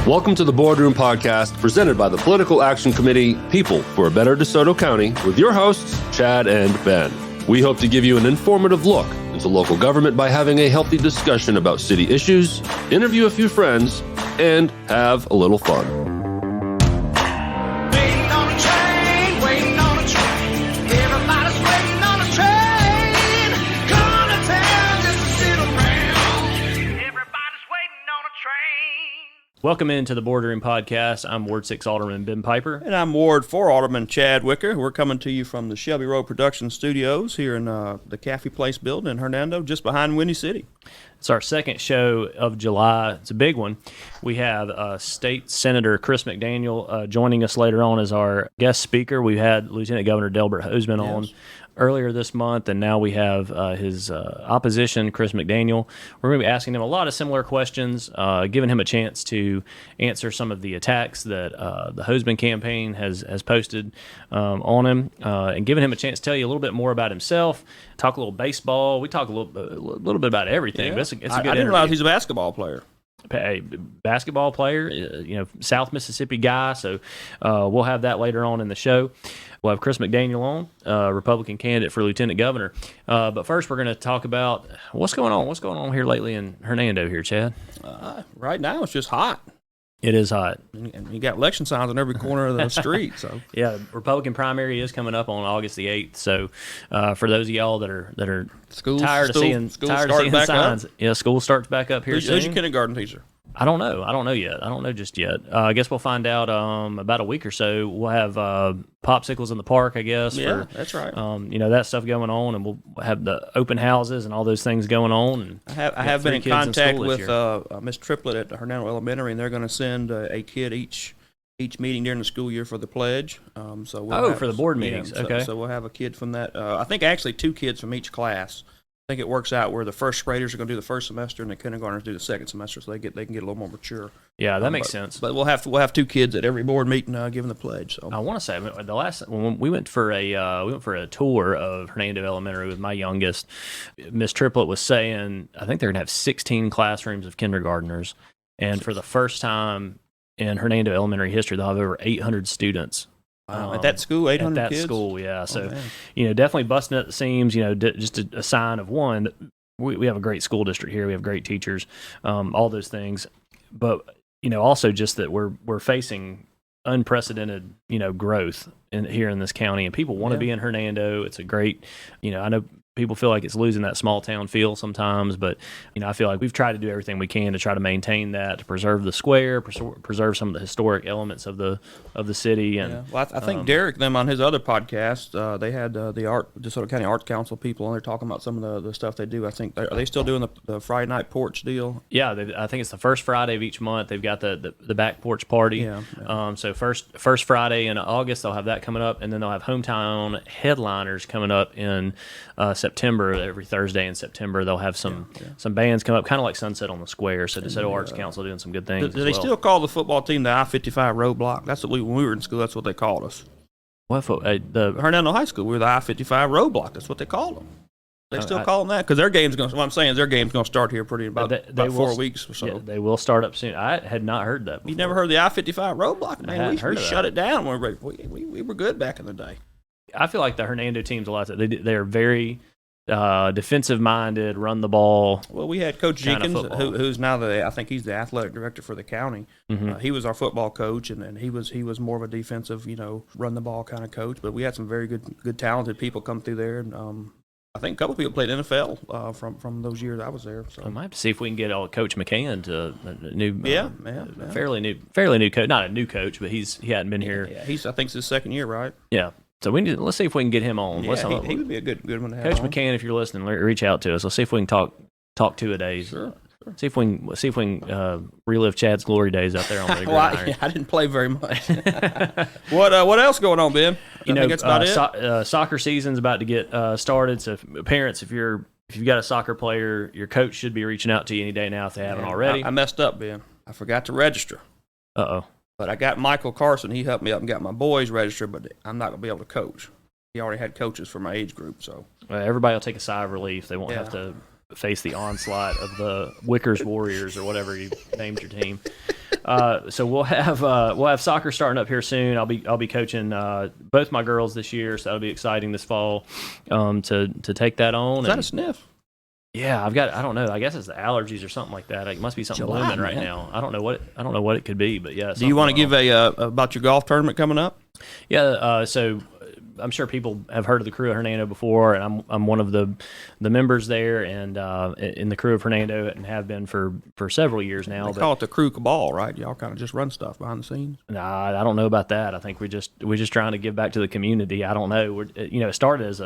Welcome to the Boardroom Podcast, presented by the Political Action Committee, People for a Better DeSoto County, with your hosts, Chad and Ben. We hope to give you an informative look into local government by having a healthy discussion about city issues, interview a few friends, and have a little fun. Welcome into the Boardroom Podcast. I'm Ward 6 Alderman Ben Piper. And I'm Ward 4 Alderman Chad Wicker. We're coming to you from the Shelby Road Production Studios here in the Caffey Place building in Hernando, just behind Windy City. It's our second show of July. It's a big one. We have State Senator Chris McDaniel joining us later on as our guest speaker. We had Lieutenant Governor Delbert Hosemann on earlier this month, and now we have his opposition, Chris McDaniel. We're going to be asking him a lot of similar questions, giving him a chance to answer some of the attacks that the Hosemann campaign has posted on him, and giving him a chance to tell you a little bit more about himself, talk a little baseball. We talk a little bit about everything. Yeah. It's a good I didn't realize he's a basketball player. A basketball player, South Mississippi guy, so we'll have that later on in the show. We'll have Chris McDaniel on, Republican candidate for lieutenant governor. But first, we're going to talk about what's going on. What's going on here lately in Hernando here, Chad? Right now, it's just hot. It is hot. And you got election signs on every corner of the street. So yeah, Republican primary is coming up on August the 8th. So for those of y'all that are tired of seeing signs, yeah, school starts back up here soon. Who's your kindergarten teacher? I don't know. I don't know yet. I don't know just yet. I guess we'll find out about a week or so. We'll have popsicles in the park, I guess. Yeah, that's right. That stuff going on, and we'll have the open houses and all those things going on. And I have been in contact with Miss Triplett at Hernando Elementary, and they're going to send a kid each meeting during the school year for the pledge. For the board meetings. Okay. So we'll have a kid from that. I think actually 2 kids from each class. I think it works out where the first graders are going to do the first semester and the kindergartners do the second semester, so they can get a little more mature. Yeah, that makes sense. But we'll have 2 kids at every board meeting giving the pledge. So I want to say the last when we went for a tour of Hernando Elementary with my youngest, Miss Triplett was saying I think they're going to have 16 classrooms of kindergartners, and for the first time in Hernando Elementary history, they'll have over 800 students. At that school, 800 at that kids? School, yeah. So, definitely busting at the seams. Just a sign of one. We have a great school district here. We have great teachers, all those things. But also just that we're facing unprecedented growth here in this county, and people want to be in Hernando. It's a great. I know people feel like it's losing that small town feel sometimes, but I feel like we've tried to do everything we can to try to maintain that, to preserve the square, preserve some of the historic elements of the city. And I think Derek, them on his other podcast, they had the DeSoto County Arts Council people on there talking about some of the stuff they do. I think are they still doing the Friday night porch deal? Yeah, I think it's the first Friday of each month. They've got the back porch party. Yeah. So first Friday in August, they'll have that coming up, and then they'll have hometown headliners coming up in September. Every Thursday in September, they'll have some bands come up, kind of like Sunset on the Square. So DeSoto Arts Council doing some good things. Do they still call the football team the I-55 roadblock? That's what when we were in school. That's what they called us. What the Hernando High School? We were the I-55 roadblock. That's what they called them. They still call them that because their game's going. What I'm saying is their game's going to start here about 4 weeks or so. Yeah, they will start up soon. I had not heard that before. You never heard the I-55 roadblock? Man, we shut it down. We were good back in the day. I feel like the Hernando team's a lot. They are very defensive minded, run the ball. Well, we had Coach Jenkins, who's now I think he's the athletic director for the county. Mm-hmm. He was our football coach, and he was more of a defensive, run the ball kind of coach. But we had some very good talented people come through there. And, I think a couple people played NFL from those years I was there. So I might have to see if we can get Coach McCann to a new, fairly new coach. Not a new coach, but he hadn't been here. Yeah, I think it's his second year, right? Yeah. So let's see if we can get him on. Yeah, he would be a good one to have. Coach McCann, if you're listening, reach out to us. Let's see if we can talk 2 a days. Sure. See if we can relive Chad's glory days out there on the gridiron. I didn't play very much. What else going on, Ben? I think that's about it. Soccer season's about to get started. So parents, if you've got a soccer player, your coach should be reaching out to you any day now if they haven't already. I messed up, Ben. I forgot to register. Uh-oh. But I got Michael Carson. He helped me up and got my boys registered, but I'm not going to be able to coach. He already had coaches for my age group. So everybody will take a sigh of relief. They won't have to face the onslaught of the Wickers Warriors or whatever you named your team. So we'll have soccer starting up here soon. I'll be coaching both my girls this year, so that'll be exciting this fall to take that on. Is that a sniff? Yeah, I don't know. I guess it's the allergies or something like that. It must be something July, blooming right man. now. I don't know what it could be, but yeah. Do you want to give about your golf tournament coming up? Yeah, so I'm sure people have heard of the crew of Hernando before, and I'm one of the members there, and in the crew of Hernando, and have been for several years now. They call it the crew cabal, right? Y'all kind of just run stuff behind the scenes. Nah, I don't know about that. I think we're just trying to give back to the community. I don't know. It started as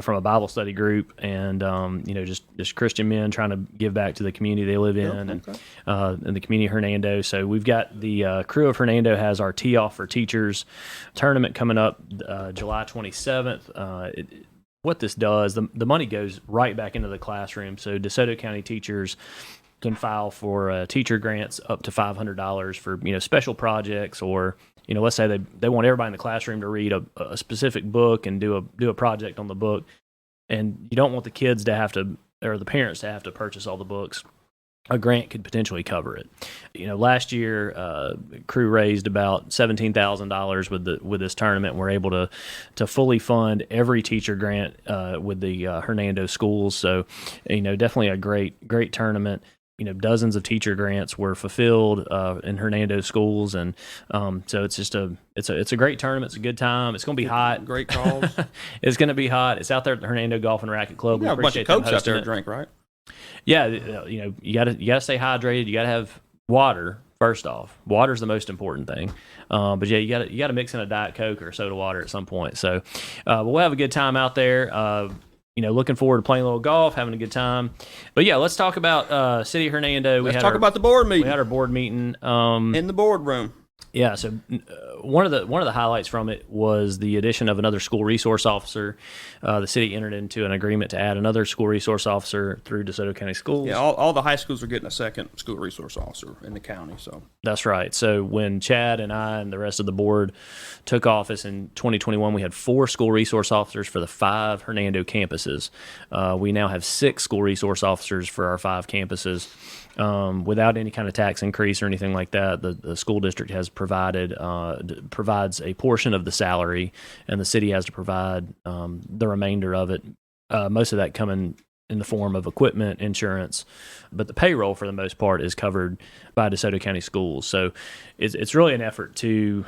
from a Bible study group, and just Christian men trying to give back to the community they live in, and the community of Hernando. So we've got the crew of Hernando has our Tee Off for Teachers tournament coming up July 27th. What this does, the money goes right back into the classroom. So DeSoto County teachers can file for teacher grants up to $500 for special projects, or let's say they want everybody in the classroom to read a specific book and do a project on the book, and you don't want the kids to have to, or the parents to have to purchase all the books. A grant could potentially cover it. Last year, crew raised about $17,000 with this tournament. We're able to fully fund every teacher grant with the Hernando schools. So, definitely a great tournament. Dozens of teacher grants were fulfilled in Hernando schools, and so it's just it's a great tournament. It's a good time. It's going to be hot. Great calls. It's going to be hot. It's out there at the Hernando Golf and Racket Club. We have a bunch of coaches out there to drink, right? Yeah, you gotta stay hydrated. You gotta have water first off. Water's the most important thing. But yeah, you gotta mix in a Diet Coke or soda water at some point. So, we'll have a good time out there. Looking forward to playing a little golf, having a good time. But yeah, let's talk about City of Hernando. Let's talk about the board meeting. We had our board meeting in the boardroom. Yeah, so one of the highlights from it was the addition of another school resource officer. The city entered into an agreement to add another school resource officer through DeSoto County Schools. Yeah, all the high schools are getting a second school resource officer in the county. So that's right. So when Chad and I and the rest of the board took office in 2021, we had 4 school resource officers for the 5 Hernando campuses. We now have 6 school resource officers for our 5 campuses. Without any kind of tax increase or anything like that, the school district has provides a portion of the salary, and the city has to provide the remainder of it. Most of that coming in the form of equipment, insurance, but the payroll for the most part is covered by DeSoto County Schools. So it's really an effort to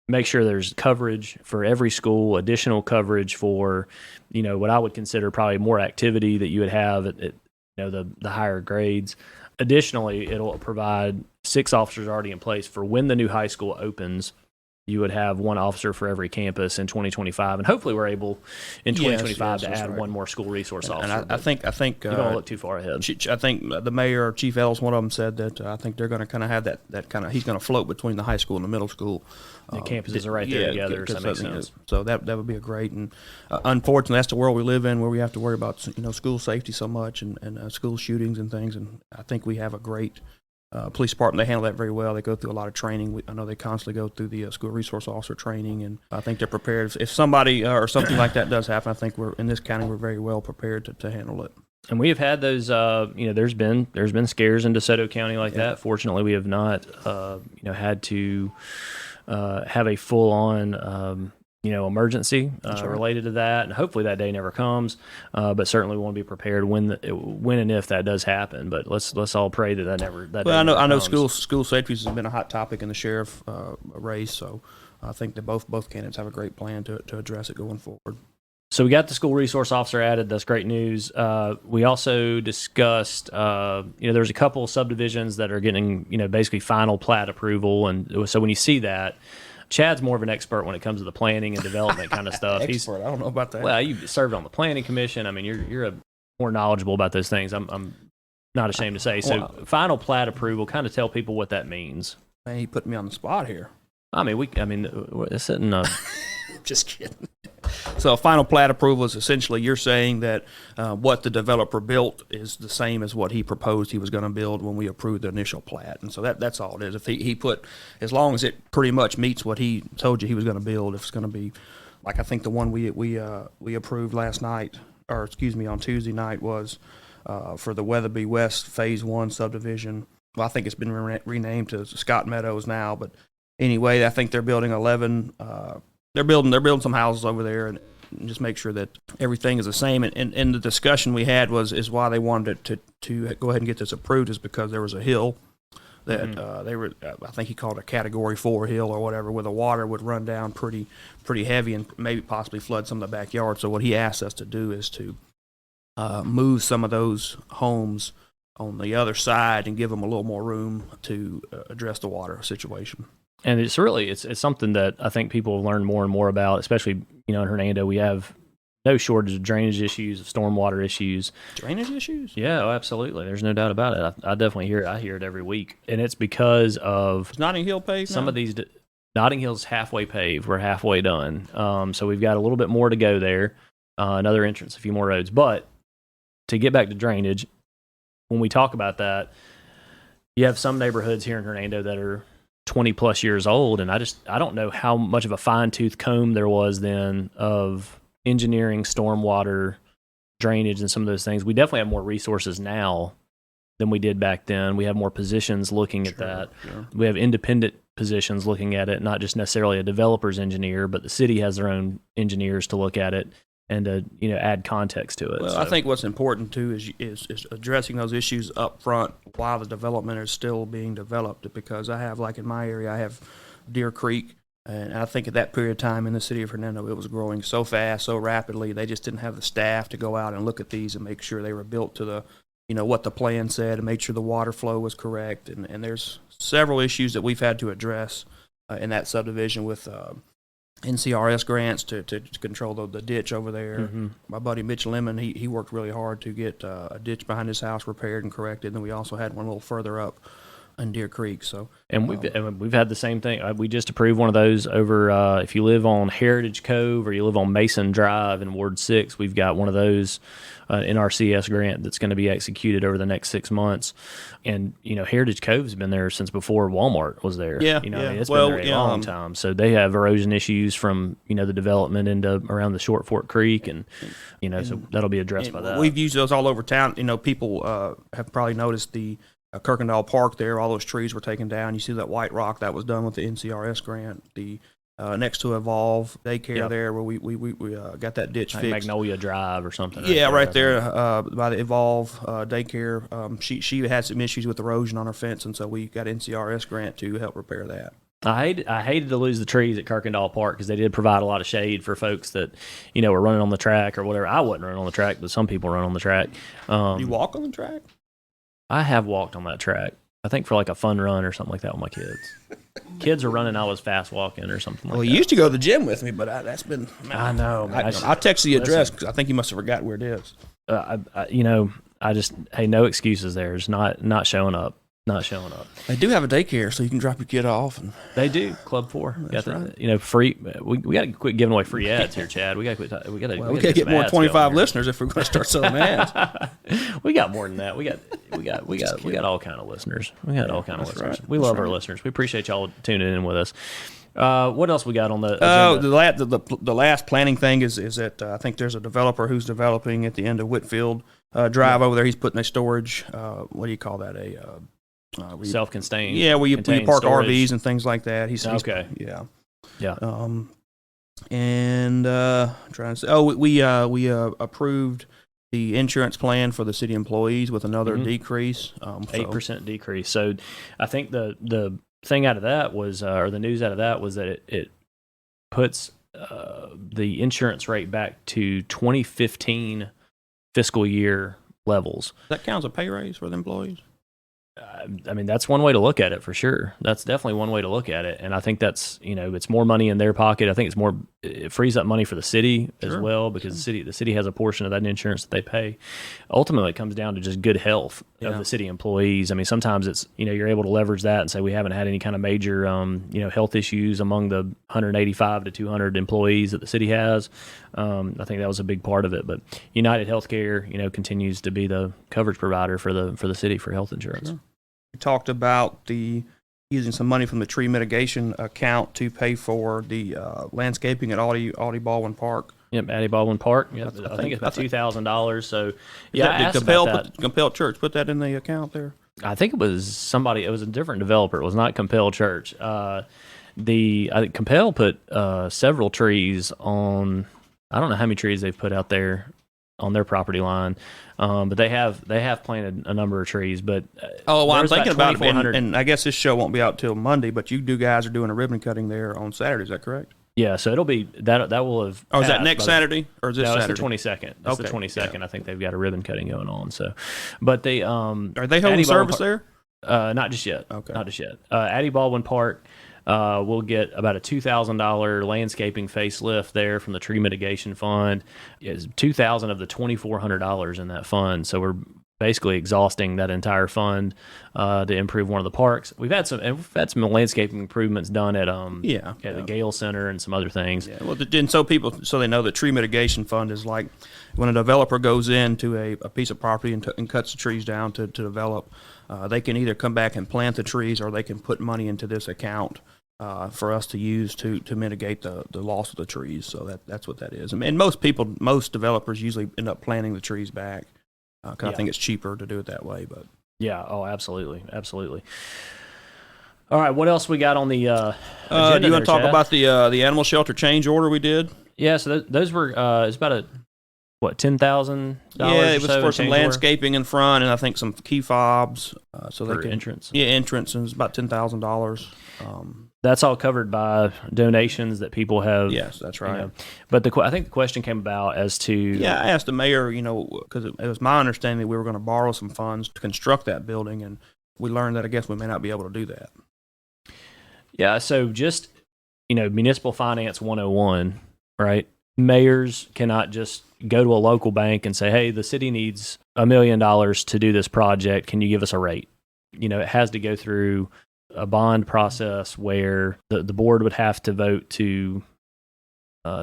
make sure there's coverage for every school, additional coverage for what I would consider probably more activity that you would have at the higher grades. Additionally, it'll provide 6 officers already in place for when the new high school opens. You would have 1 officer for every campus in 2025, and hopefully we're able in 2025 to add 1 more school resource officer. And I think you don't look too far ahead. I think the mayor, Chief Ellis, one of them said that I think they're going to kind of have that kind of, he's going to float between the high school and the middle school. The campuses are right there together, so that makes sense. So that would be a great, and unfortunately, that's the world we live in, where we have to worry about school safety so much and school shootings and things. And I think we have a great police department. They handle that very well. They go through a lot of training. I know they constantly go through the school resource officer training, and I think they're prepared. If somebody or something like that does happen, I think we're in this county, we're very well prepared to handle it. And we have had those, there's been scares in DeSoto County like that. Fortunately, we have not, had to have a full-on, emergency related to that, and hopefully that day never comes. But certainly we want to be prepared when and if that does happen. But let's all pray that never. Well, I know school safety has been a hot topic in the sheriff race, so I think that both candidates have a great plan to address it going forward. So we got the school resource officer added. That's great news. We also discussed, there's a couple of subdivisions that are getting, basically final plat approval, and so when you see that. Chad's more of an expert when it comes to the planning and development kind of stuff. Expert, I don't know about that. Well, you served on the planning commission. I mean, you're more knowledgeable about those things. I'm not ashamed to say. So, final plat approval. Kind of tell people what that means. Man, he put me on the spot here. We're sitting. Just kidding. So, a final plat approval is essentially you're saying that what the developer built is the same as what he proposed he was going to build when we approved the initial plat, and so that's all it is. If he put, as long as it pretty much meets what he told you he was going to build, if it's going to be like I think the one we approved last night, on Tuesday night was for the Weatherby West Phase 1 subdivision. well, I think it's been renamed to Scott Meadows now. But anyway, I think they're building 11. They're building some houses over there, and just make sure that everything is the same. And the discussion we had is why they wanted to go ahead and get this approved is because there was a hill that they were, I think he called it a Category 4 hill or whatever, where the water would run down pretty heavy and maybe possibly flood some of the backyard. So what he asked us to do is to move some of those homes on the other side and give them a little more room to address the water situation. And it's really it's something that I think people have learned more and more about, especially in Hernando. We have no shortage of drainage issues, of stormwater issues. Drainage issues? Yeah, oh, absolutely. There's no doubt about it. I definitely hear it. I hear it every week, and it's because of Is Notting Hill paved some now? of these. Notting Hill's halfway paved. We're halfway done. So we've got a little bit more to go there. Another entrance, a few more roads. But to get back to drainage, when we talk about that, you have some neighborhoods here in Hernando that are 20 plus years old, and I don't know how much of a fine-tooth comb there was then of engineering, stormwater, drainage, and some of those things. We definitely have more resources now than we did back then. We have more positions looking at that. Sure. We have independent positions looking at it, not just necessarily a developer's engineer, but the city has their own engineers to look at it and to add context to it. Well, So I think what's important too is addressing those issues up front while the development is still being developed. Because I have, like in my area, I have Deer Creek, and I think at that period of time in the city of Hernando, it was growing so fast, so rapidly. They just didn't have the staff to go out and look at these and make sure they were built to the, what the plan said, and make sure the water flow was correct. And there's several issues that we've had to address in that subdivision with NCRS grants to control the ditch over there. Mm-hmm. My buddy Mitch Lemon, he worked really hard to get a ditch behind his house repaired and corrected. And then we also had one a little further up in Deer Creek. So, and we've had the same thing. We just approved one of those over. If you live on Heritage Cove or you live on Mason Drive in Ward 6, we've got one of those NRCS grant that's going to be executed over the next 6 months. And Heritage Cove's been there since before Walmart was there. Yeah, I mean, it's well, been there a long time. So they have erosion issues from the development into around the Short Fork Creek, and so that'll be addressed by that. We've used those all over town. People have probably noticed the Kirkendall Park there. All those trees were taken down. You see that white rock that was done with the NCRS grant. The next to Evolve Daycare there, where we got that ditch like fixed. Magnolia Drive or something. Right there by the Evolve Daycare. She had some issues with erosion on her fence, and so we got NCRS grant to help repair that. I hated to lose the trees at Kirkendall Park because they did provide a lot of shade for folks that were running on the track or whatever. I wasn't running on the track, but some people run on the track. You walk on the track? I have walked on that track. I think for like a fun run or something like that with my kids. Kids are running, I was fast walking or something like that. Well, you used to go to the gym with me, but that's been... I know. Man. I'll text you the address because I think you must have forgot where it is. I just, no excuses there. It's not showing up. Not showing up. They do have a daycare, so you can drop your kid off. And they do. Club 4. That's got the, right. Free. We got to quit giving away free ads here, Chad. We got to quit. We got to get more 25 listeners if we're going to start selling ads. We got more than that. We got all kind of listeners. We got all kind of listeners. Right. We love our listeners. We appreciate y'all tuning in with us. What else we got on the agenda? The last planning thing is that I think there's a developer who's developing at the end of Whitfield Drive over there. He's putting a storage. What do you call that? Self-contained. Yeah, where you park storage. RVs and things like that. He's okay. Yeah. Yeah. Trying to say, we approved the insurance plan for the city employees with another decrease, 8% decrease. So I think the thing out of that was, or the news out of that was that it puts the insurance rate back to 2015 fiscal year levels. That counts a pay raise for the employees? I mean, that's one way to look at it for sure. That's definitely one way to look at it. And I think that's, it's more money in their pocket. I think it frees up money for the city as well, because the city has a portion of that insurance that they pay. Ultimately, it comes down to just good health of the city employees. I mean, sometimes it's, you're able to leverage that and say we haven't had any kind of major, health issues among the 185 to 200 employees that the city has. I think that was a big part of it. But United Healthcare, continues to be the coverage provider for the city for health insurance. Sure. We talked about using some money from the tree mitigation account to pay for the landscaping at Audie Baldwin Park. Yep, Addie Baldwin Park. Yep, I think it's about $2,000. So I asked about that. Compel Church put that in the account there. I think it was somebody. It was a different developer. It was not Compel Church. I think Compel put several trees on. I don't know how many trees they've put out there on their property line, but they have planted a number of trees. But I'm thinking about it, and I guess this show won't be out till Monday. But you guys are doing a ribbon cutting there on Saturday. Is that correct? Yeah, so it'll be that will have. Oh, is that next Saturday or is this Saturday? It's the 22nd. That's the 22nd. Yeah. I think they've got a ribbon cutting going on. So, but they are they holding service there? Not just yet. Okay, not just yet. Addie Baldwin Park. We'll get about a $2,000 landscaping facelift there from the tree mitigation fund. It's $2,000 of the $2,400 in that fund. So we're basically exhausting that entire fund to improve one of the parks. We've had some landscaping improvements done at the Gale Center and some other things. Yeah, well, and so they know the tree mitigation fund is like when a developer goes into a piece of property and cuts the trees down to develop. They can either come back and plant the trees, or they can put money into this account for us to use to mitigate the loss of the trees. So that's what that is. And most developers usually end up planting the trees back. I think it's cheaper to do it that way, but absolutely. All right, what else we got on the agenda? Do you want to talk about the animal shelter change order we did? Yeah, so those were it's about $10,000. Yeah, it was for some landscaping in front, and I think some key fobs. So for entrance. Yeah, entrance, and it's about $10,000. That's all covered by donations that people have. Yes, that's right. But I think the question came about as to... Yeah, I asked the mayor, because it was my understanding that we were going to borrow some funds to construct that building, and we learned that I guess we may not be able to do that. Yeah, so just, municipal finance 101, right? Mayors cannot just go to a local bank and say, hey, the city needs $1 million to do this project. Can you give us a rate? It has to go through a bond process where the board would have to vote to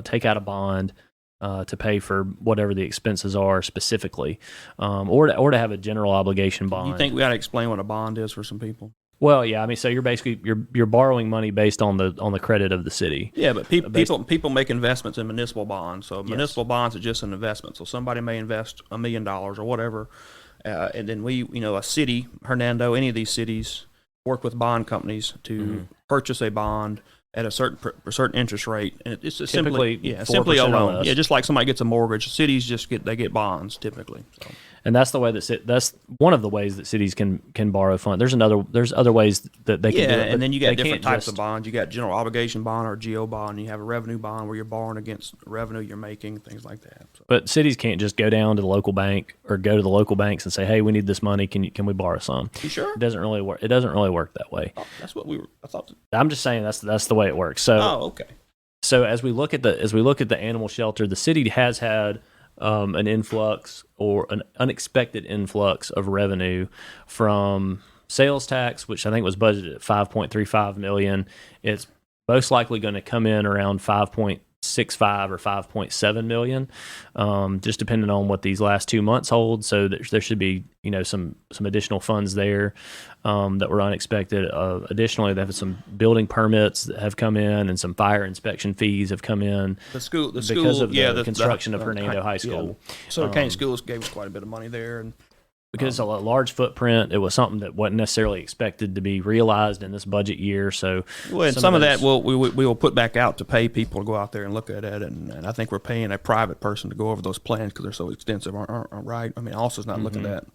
take out a bond to pay for whatever the expenses are specifically, or to have a general obligation bond. You think we got to explain what a bond is for some people? Well, yeah, I mean, so you're basically you're borrowing money based on the credit of the city. Yeah, but people make investments in municipal bonds. So municipal bonds are just an investment. So somebody may invest $1 million or whatever, and then we, a city, Hernando, any of these cities work with bond companies to purchase a bond at a certain interest rate, and it's simply a loan. Yeah, just like somebody gets a mortgage, cities get bonds typically. So. And that's the way that's one of the ways that cities can borrow funds. There's other ways that they can do it. And then you got different types of bonds. You got general obligation bond or GO bond. You have a revenue bond where you're borrowing against revenue you're making, things like that. So. But cities can't just go down to the local bank or go to the local banks and say, "Hey, we need this money. Can we borrow some?" You sure? It doesn't really work. It doesn't really work that way. Oh, that's what I thought. I'm just saying that's the way it works. So. Oh, okay. So as we look at the animal shelter, the city has had an influx or an unexpected influx of revenue from sales tax, which I think was budgeted at $5.35 million. It's most likely going to come in around $5.65 or $5.7 million, just depending on what these last 2 months hold. So there should be some additional funds there that were unexpected. Additionally, they have some building permits that have come in, and some fire inspection fees have come in. Because of the construction of Hernando High School. Yeah. So Kane Schools gave us quite a bit of money there, and because it's a large footprint, it was something that wasn't necessarily expected to be realized in this budget year. So, some of that we will put back out to pay people to go out there and look at it, and I think we're paying a private person to go over those plans because they're so extensive, aren't right? I mean, Alsa's not looking at that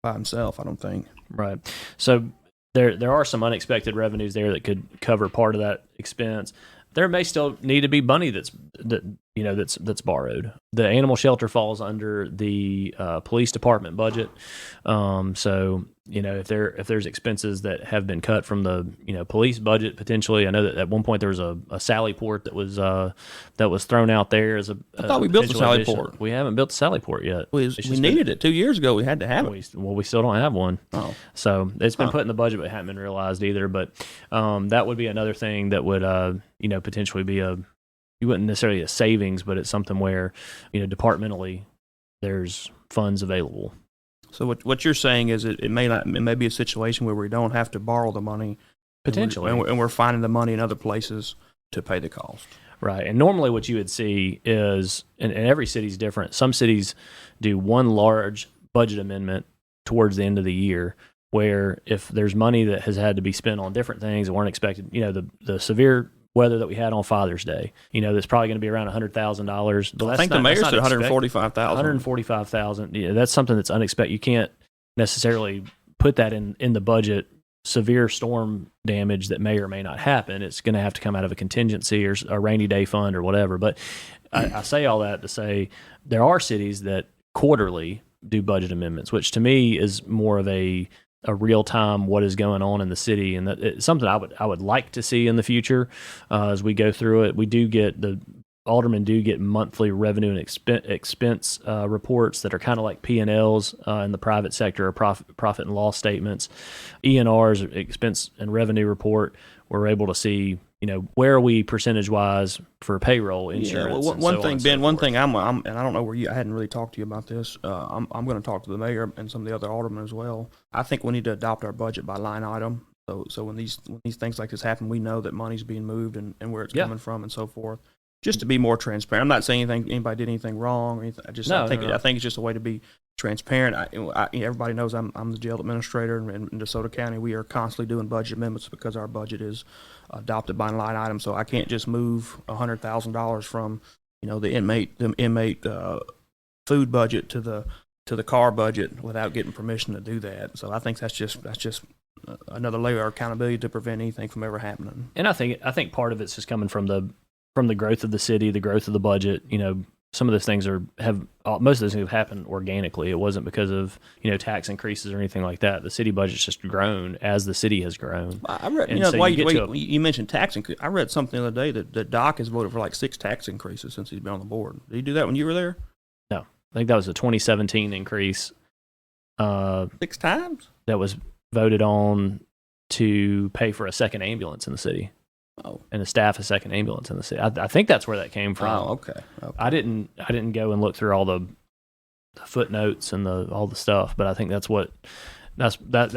by himself, I don't think. Right. So there are some unexpected revenues there that could cover part of that expense. There may still need to be money that's borrowed. The animal shelter falls under the police department budget. So if there's expenses that have been cut from the police budget potentially. I know that at one point there was a Sally Port that was thrown out there as a. I thought we built the Sally Port. We haven't built the Sally Port yet. We needed it 2 years ago. We had to have it. We still don't have one. Oh, so it's been put in the budget, but hadn't been realized either. But that would be another thing that would potentially be you wouldn't necessarily a savings, but it's something where departmentally there's funds available. So what you're saying is it may be a situation where we don't have to borrow the money potentially, and we're finding the money in other places to pay the cost. Right, and normally what you would see is, and every city's different. Some cities do one large budget amendment towards the end of the year, where if there's money that has had to be spent on different things that weren't expected, the severe weather that we had on Father's Day, that's probably going to be around $100,000. I think the mayor said 145,000. 145,000. Yeah, that's something that's unexpected. You can't necessarily put that in the budget. Severe storm damage that may or may not happen, it's going to have to come out of a contingency or a rainy day fund or whatever. But I say all that to say there are cities that quarterly do budget amendments, which to me is more of a real time what is going on in the city, and that it's something I would like to see in the future as we go through it. We do get aldermen do get monthly revenue and expense reports that are kind of like P&Ls in the private sector, or profit and loss statements. E&R's expense and revenue report, we're able to see, where are we percentage wise for payroll, insurance. Yeah, one thing, Ben, one thing I'm and I don't know where I hadn't really talked to you about this. I'm going to talk to the mayor and some of the other aldermen as well. I think we need to adopt our budget by line item. So when these things like this happen, we know that money's being moved and where it's coming from and so forth. Just to be more transparent. I'm not saying anybody did anything wrong or anything. I think it's just a way to be transparent. Everybody knows I'm the jail administrator in DeSoto County. We are constantly doing budget amendments because our budget is adopted by line item. So I can't just move $100,000 from the inmate food budget to the car budget without getting permission to do that. So I think that's just another layer of accountability to prevent anything from ever happening. And I think part of it's just coming from the growth of the city, the growth of the budget. Some of those things most of those things have happened organically. It wasn't because of tax increases or anything like that. The city budget's just grown as the city has grown. I read, you mentioned tax increase. I read something the other day that Doc has voted for like 6 tax increases since he's been on the board. Did he do that when you were there? No, I think that was a 2017 increase. 6 times? That was voted on to pay for a second ambulance in the city. Oh. And to staff a second ambulance in the city. I think that's where that came from. Oh, okay. I didn't go and look through all the footnotes and all the stuff, but I think that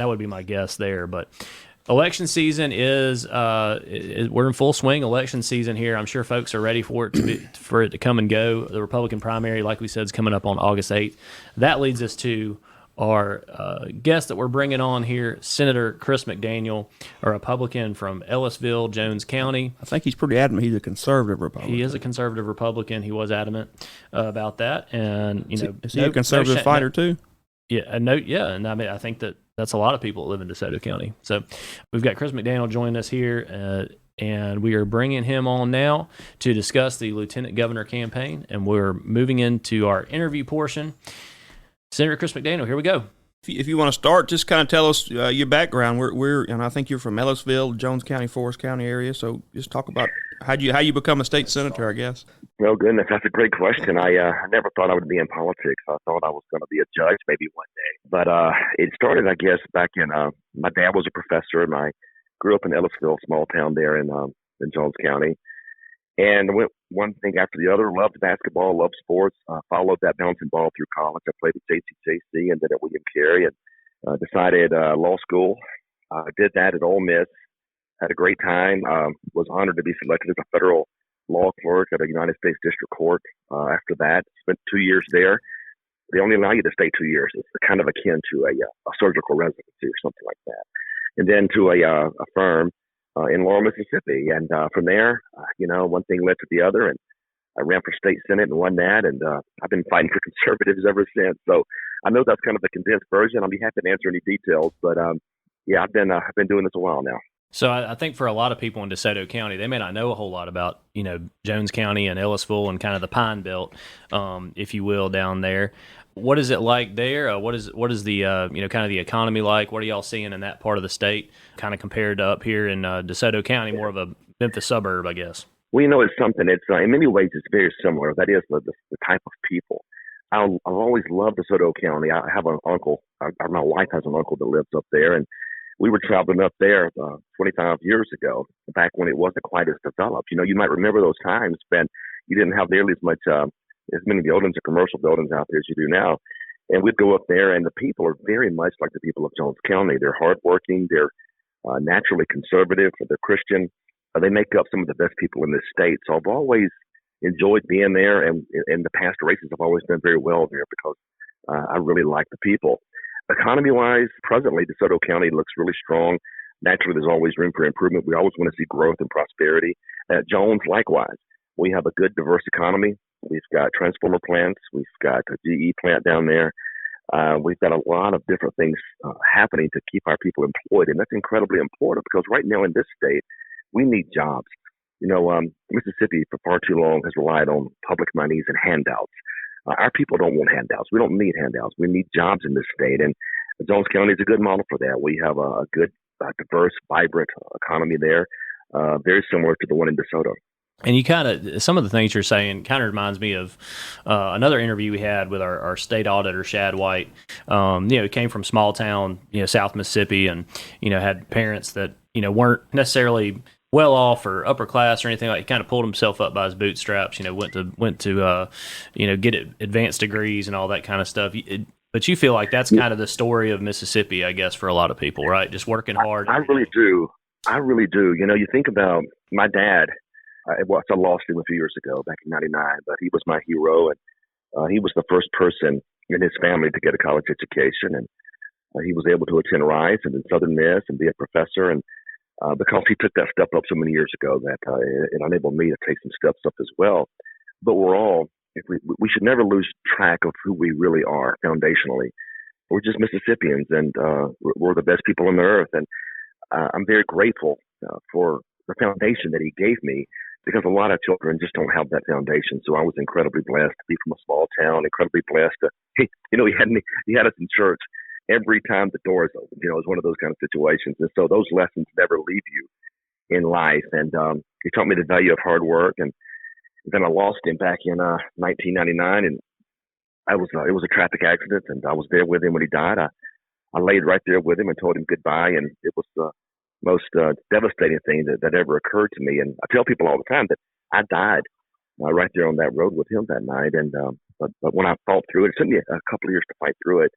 would be my guess there. But election season is we're in full swing. Election season here. I'm sure folks are ready for it to come and go. The Republican primary, like we said, is coming up on August 8th. That leads us to our guest that we're bringing on here, Senator Chris McDaniel, a Republican from Ellisville, Jones County. I think he's pretty adamant he's a conservative Republican. He is a conservative Republican. He was adamant about that, and is he a conservative fighter too? Yeah, and I think that's a lot of people that live in DeSoto County. So we've got Chris McDaniel joining us here. And we are bringing him on now to discuss the Lieutenant Governor campaign, and we're moving into our interview portion. Senator Chris McDaniel, here we go. If you want to start, just kind of tell us your background. And I think you're from Ellisville, Jones County, Forest County area. So just talk about how you become a state senator, I guess. Well, goodness, that's a great question. I never thought I would be in politics. I thought I was going to be a judge maybe one day. But it started, I guess, back in my dad was a professor, and I grew up in Ellisville, small town there in Jones County. And went one thing after the other. Loved basketball, loved sports. Followed that bouncing ball through college. I played at JCJC and then at William Carey, and decided law school. Did that at Ole Miss. Had a great time. Was honored to be selected as a federal law clerk at a United States District Court. After that, spent 2 years there. They only allow you to stay 2 years. It's kind of akin to a surgical residency or something like that. And then to a firm in Laurel, Mississippi. And from there, one thing led to the other, and I ran for state senate and won that. And I've been fighting for conservatives ever since. So I know that's kind of the condensed version. I'll be happy to answer any details, but I've been doing this a while now. So I think for a lot of people in DeSoto County, they may not know a whole lot about, Jones County and Ellisville and kind of the Pine Belt, if you will, down there. What is it like there? What is the kind of the economy like? What are y'all seeing in that part of the state, kind of compared to up here in DeSoto County, more of a Memphis suburb, I guess? Well, it's something. It's in many ways it's very similar. That is the type of people. I've always loved DeSoto County. I have an uncle. My wife has an uncle that lives up there, and we were traveling up there 25 years ago, back when it wasn't quite as developed. You might remember those times, Ben. You didn't have nearly as many buildings or commercial buildings out there as you do now. And we'd go up there, and the people are very much like the people of Jones County. They're hardworking. They're naturally conservative. They're Christian. They make up some of the best people in this state. So I've always enjoyed being there, and the past races have always done very well there because I really like the people. Economy-wise, presently, DeSoto County looks really strong. Naturally, there's always room for improvement. We always want to see growth and prosperity. At Jones, likewise, we have a good, diverse economy. We've got transformer plants. We've got a GE plant down there. We've got a lot of different things happening to keep our people employed, and that's incredibly important because right now in this state, we need jobs. Mississippi for far too long has relied on public monies and handouts. Our people don't want handouts. We don't need handouts. We need jobs in this state, and Jones County is a good model for that. We have a good, diverse, vibrant economy there, very similar to the one in DeSoto. And some of the things you're saying kind of reminds me of another interview we had with our state auditor, Shad White. He came from small town, South Mississippi, and, had parents that, weren't necessarily well off or upper class or anything like. He kind of pulled himself up by his bootstraps, went to get advanced degrees and all that kind of stuff. But you feel like that's kind of the story of Mississippi, I guess, for a lot of people, right? Just working hard. I really do. You think about my dad. I lost him a few years ago, back in '99, but he was my hero, and he was the first person in his family to get a college education, and he was able to attend Rice and then Southern Miss and be a professor, and because he took that step up so many years ago, that it enabled me to take some steps up as well. But we should never lose track of who we really are foundationally. We're just Mississippians, and we're the best people on the earth, and I'm very grateful for the foundation that he gave me, because a lot of children just don't have that foundation. So I was incredibly blessed to be from a small town, incredibly blessed to, he had us in church every time the doors opened. It was one of those kind of situations. And so those lessons never leave you in life. And he taught me the value of hard work. And then I lost him back in 1999. And it was a traffic accident, and I was there with him when he died. I laid right there with him and told him goodbye. And it was most devastating thing that ever occurred to me. And I tell people all the time that I died right there on that road with him that night. And but when I fought through it took me a couple of years to fight through it.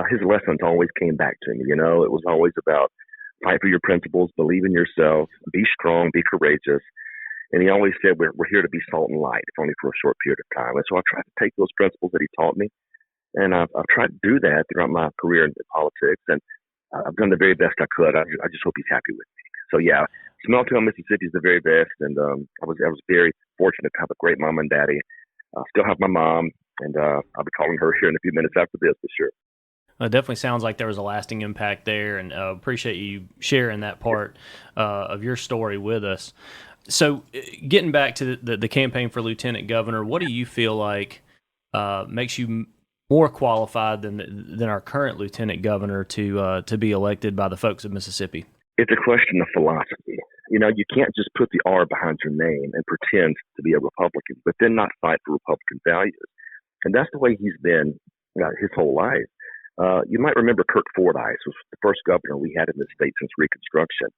His lessons always came back to me. It was always about fight for your principles, believe in yourself, be strong, be courageous. And he always said, we're here to be salt and light, if only for a short period of time. And so I tried to take those principles that he taught me, and I've tried to do that throughout my career in politics. And I've done the very best I could. I just hope he's happy with me. So yeah, small town Mississippi is the very best, and I was very fortunate to have a great mom and daddy. I still have my mom, and I'll be calling her here in a few minutes after this for sure. It definitely sounds like there was a lasting impact there, and appreciate you sharing that part of your story with us. So, getting back to the campaign for lieutenant governor, what do you feel like makes you more qualified than our current lieutenant governor to be elected by the folks of Mississippi? It's a question of philosophy. You can't just put the R behind your name and pretend to be a Republican, but then not fight for Republican values. And that's the way he's been his whole life. You might remember Kirk Fordyce was the first governor we had in the state since Reconstruction.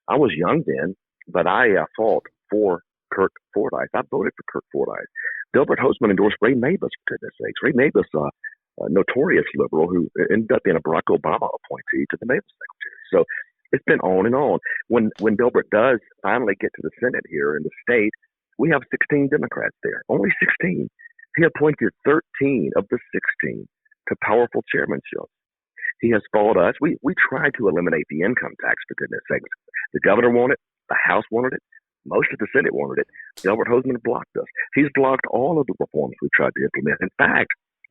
I was young then, but I fought for Kirk Fordyce. I voted for Kirk Fordyce. Delbert Hosemann endorsed Ray Mabus, for goodness sakes. Ray Mabus, a notorious liberal who ended up being a Barack Obama appointee to the Naval Secretary. So it's been on and on. When Delbert does finally get to the Senate here in the state, we have 16 Democrats there, only 16. He appointed 13 of the 16 to powerful chairmanships. He has followed us. We tried to eliminate the income tax, for goodness sakes. The governor wanted it. The House wanted it. Most of the Senate wanted it. Delbert Hosemann blocked us. He's blocked all of the reforms we tried to implement.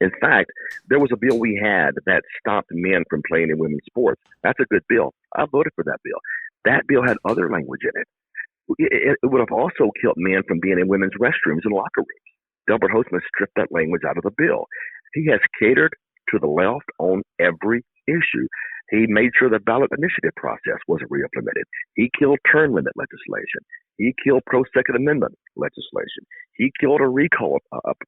In fact, there was a bill we had that stopped men from playing in women's sports. That's a good bill. I voted for that bill. That bill had other language in it. It would have also killed men from being in women's restrooms and locker rooms. Delbert Hosemann stripped that language out of the bill. He has catered to the left on every issue. He made sure the ballot initiative process was re-implemented. He killed term limit legislation. He killed pro-Second Amendment legislation. He killed a recall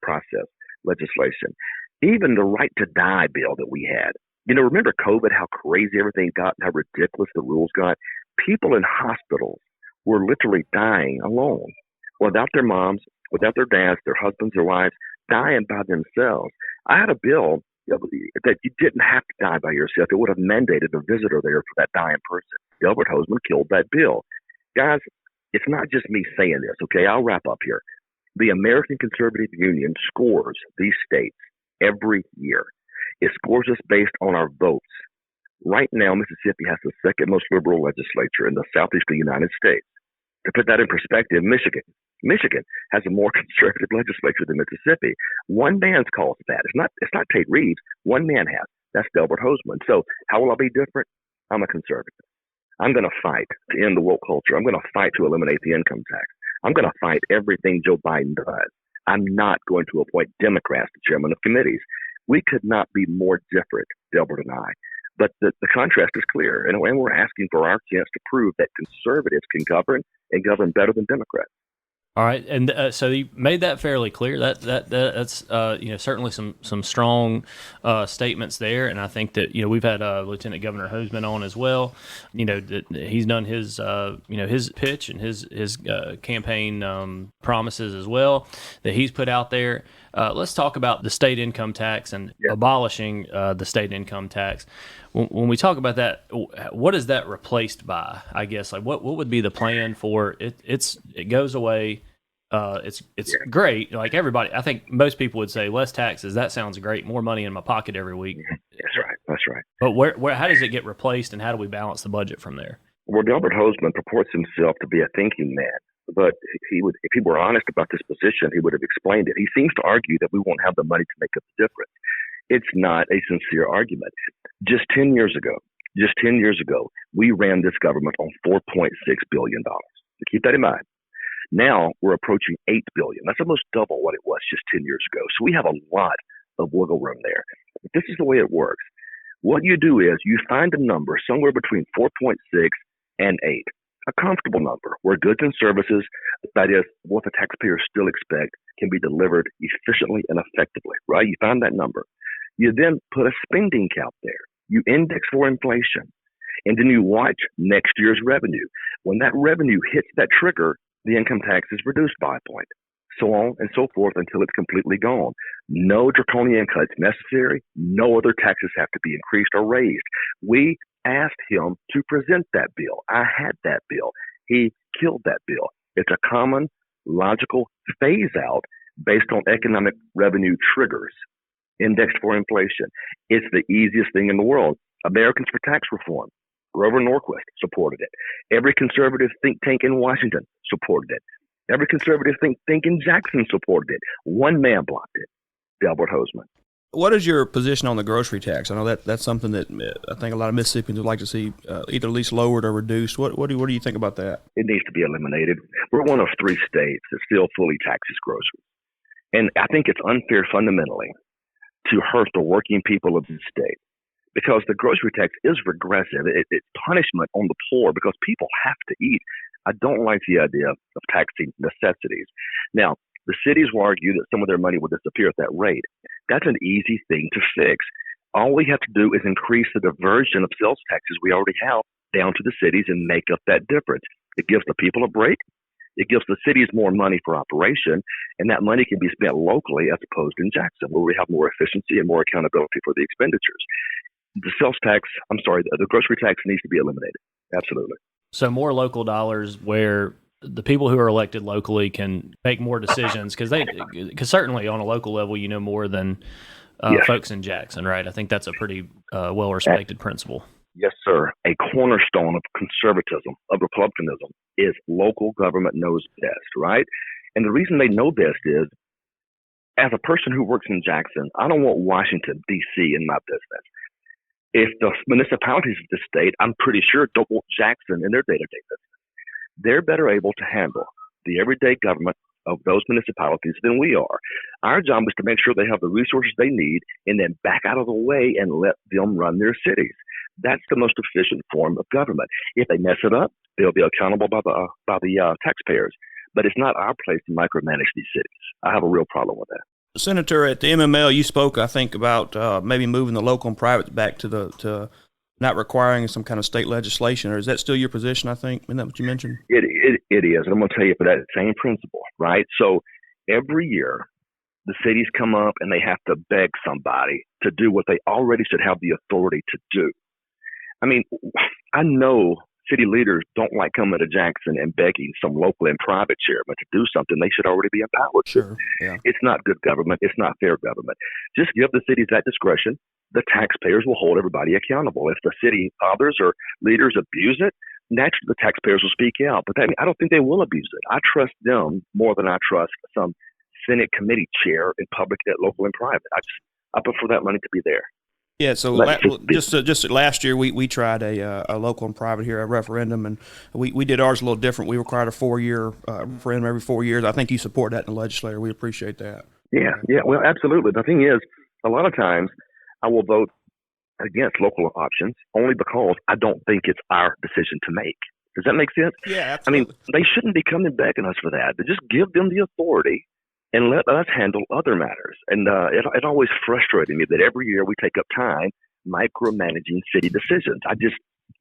process legislation. Even the right to die bill that we had. Remember COVID, how crazy everything got and how ridiculous the rules got? People in hospitals were literally dying alone, without their moms, without their dads, their husbands, their wives, dying by themselves. I had a bill that you didn't have to die by yourself. It would have mandated a visitor there for that dying person. Delbert Hosemann killed that bill. Guys, it's not just me saying this, okay? I'll wrap up here. The American Conservative Union scores these states every year. It scores us based on our votes. Right now, Mississippi has the second most liberal legislature in the southeastern United States. To put that in perspective, Michigan has a more conservative legislature than Mississippi. One man's called that. It's not Tate Reeves. One man has. That's Delbert Hosemann. So how will I be different? I'm a conservative. I'm going to fight to end the woke culture. I'm going to fight to eliminate the income tax. I'm going to fight everything Joe Biden does. I'm not going to appoint Democrats to chairman of committees. We could not be more different, Delbert and I. But the contrast is clear, and we're asking for our chance to prove that conservatives can govern and govern better than Democrats. All right, and so you made that fairly clear. That's certainly some strong statements there, and I think that we've had Lieutenant Governor Hosemann on as well. That he's done his his pitch and his campaign promises as well that he's put out there. Let's talk about the state income tax and abolishing the state income tax. When we talk about that, what is that replaced by? I guess what would be the plan for it? It goes away. It's great. Like everybody, I think most people would say less taxes. That sounds great. More money in my pocket every week. That's right. But where how does it get replaced, and how do we balance the budget from there? Well, Delbert Hosemann purports himself to be a thinking man, but he would, if he were honest about this position, he would have explained it. He seems to argue that we won't have the money to make up the difference. It's not a sincere argument. Just 10 years ago, we ran this government on $4.6 billion. So keep that in mind. Now we're approaching $8 billion. That's almost double what it was just 10 years ago. So we have a lot of wiggle room there. But this is the way it works. What you do is you find a number somewhere between 4.6 and 8, a comfortable number where goods and services, that is, what the taxpayers still expect, can be delivered efficiently and effectively, right? You find that number. You then put a spending cap there. You index for inflation. And then you watch next year's revenue. When that revenue hits that trigger, the income tax is reduced by a point. So on and so forth until it's completely gone. No draconian cuts necessary. No other taxes have to be increased or raised. We asked him to present that bill. I had that bill. He killed that bill. It's a common, logical phase out based on economic revenue triggers, indexed for inflation. It's the easiest thing in the world. Americans for Tax Reform. Grover Norquist supported it. Every conservative think tank in Washington supported it. Every conservative think tank in Jackson supported it. One man blocked it, Delbert Hosemann. What is your position on the grocery tax? I know that's something that I think a lot of Mississippians would like to see either at least lowered or reduced. What do you think about that? It needs to be eliminated. We're one of 3 states that still fully taxes groceries. And I think it's unfair fundamentally to hurt the working people of the state, because the grocery tax is regressive. It's punishment on the poor because people have to eat. I don't like the idea of taxing necessities. Now, the cities will argue that some of their money will disappear at that rate. That's an easy thing to fix. All we have to do is increase the diversion of sales taxes we already have down to the cities and make up that difference. It gives the people a break. It gives the cities more money for operation, and that money can be spent locally as opposed to in Jackson, where we have more efficiency and more accountability for the expenditures. The grocery tax needs to be eliminated. Absolutely. So more local dollars where the people who are elected locally can make more decisions, because certainly on a local level, more than folks in Jackson, right? I think that's a pretty well-respected principle. Yes, sir. A cornerstone of conservatism, of republicanism, is local government knows best, right? And the reason they know best is, as a person who works in Jackson, I don't want Washington, D.C. in my business. If the municipalities of the state, I'm pretty sure, don't want Jackson in their day-to-day business. They're better able to handle the everyday government of those municipalities than we are. Our job is to make sure they have the resources they need and then back out of the way and let them run their cities. That's the most efficient form of government. If they mess it up, they'll be accountable by the taxpayers. But it's not our place to micromanage these cities. I have a real problem with that. Senator, at the MML, you spoke, I think, about maybe moving the local and private back to not requiring some kind of state legislation. Or is that still your position, I think? Isn't that what you mentioned? It is. And I'm going to tell you for that same principle, right? So every year, the cities come up and they have to beg somebody to do what they already should have the authority to do. I mean, I know city leaders don't like coming to Jackson and begging some local and private chairman to do something they should already be empowered to. Sure. Yeah. It's not good government. It's not fair government. Just give the cities that discretion. the taxpayers will hold everybody accountable. If the city fathers or leaders abuse it, naturally the taxpayers will speak out. But I don't think they will abuse it. I trust them more than I trust some Senate committee chair in public, local, and private. I prefer that money to be there. Yeah, so just last year we tried a local and private here, a referendum, and we did ours a little different. We required a 4-year referendum every 4 years. I think you support that in the legislature. We appreciate that. Yeah, well, absolutely. The thing is, a lot of times I will vote against local options only because I don't think it's our decision to make. Does that make sense? Yeah, absolutely. I mean, they shouldn't be coming begging us for that. They just give them the authority and let us handle other matters. And it always frustrated me that every year we take up time micromanaging city decisions.